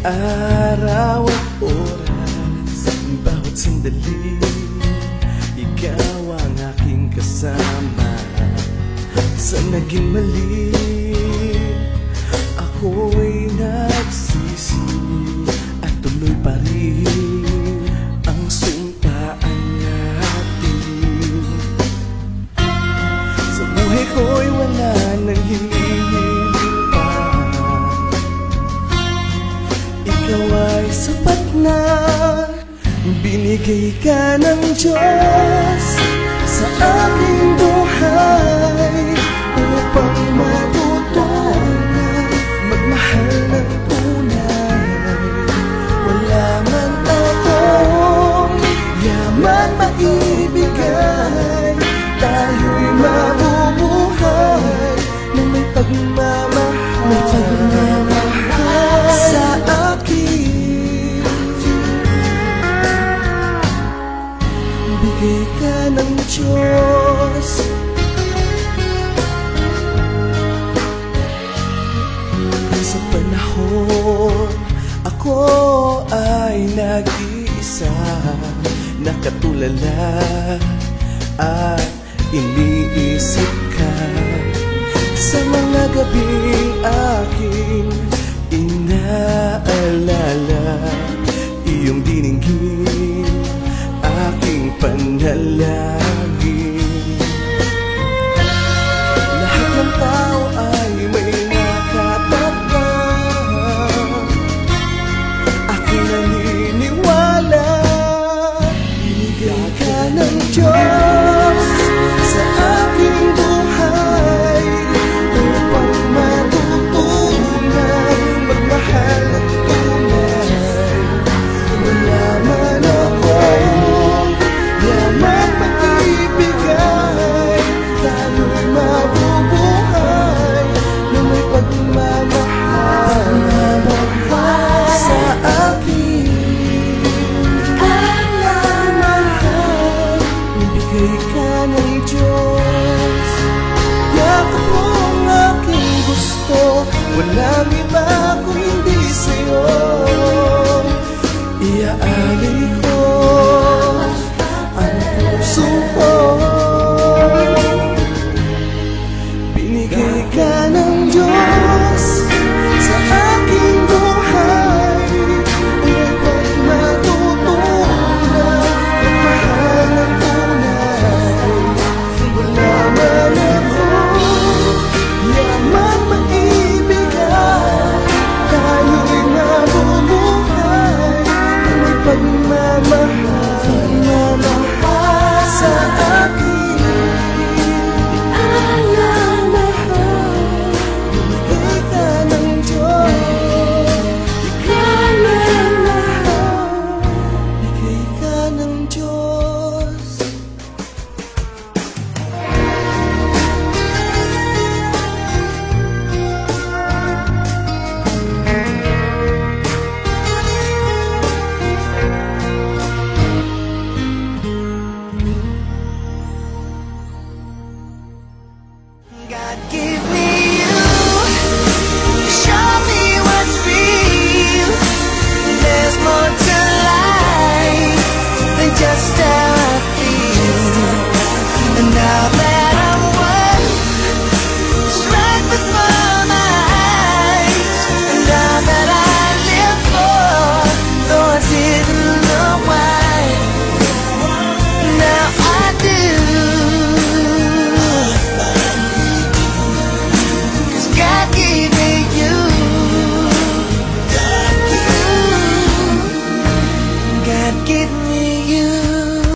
araw at oras, bawat sandali, ikaw ang aking kasama. Sa naging mali, ako'y nagsisi at tuloy pa rin ang sumpaan natin. Sa buhay ko'y wala nang hinihiling pa, ikaw ay sapat na. Binigay ka ng Diyos sa aking buhay upang matutunan magmahal ng tunay. Wala man akong yaman maibigay, tayo'y mabubuhay na may pagmamahal sa akin. Bigay ka ng Diyos. Sa panahon ako ay nag-iisa, nakatulala at iniisip ka. Sa mga gabing aking inaalala, iyong diningin aking panalangin. Lahat ng tao ay may nakatapat, aking naniniwala. Binigay ka ng Diyos sa aking buhay upang matutunan magmahal ng tunay. Wala man akong yaman maibigay, tayo'y mabubuhay na may pagmamahal sa akin. Mahal, ibigay ka ng Diyos. Yakap mo ang aking gusto, walang iba kung hindi sa'yo. Iaalay ko ang puso ko. Binigay ka ng Diyos sa aking buhay upang matutunan magmahal ng tunay. Wala man akong yaman maibigay, tayo'y mabubuhay na may pagmamahal sa akin. Binigay ka ng Diyos, ikaw ang mahal. Bigay ka ng Diyos. God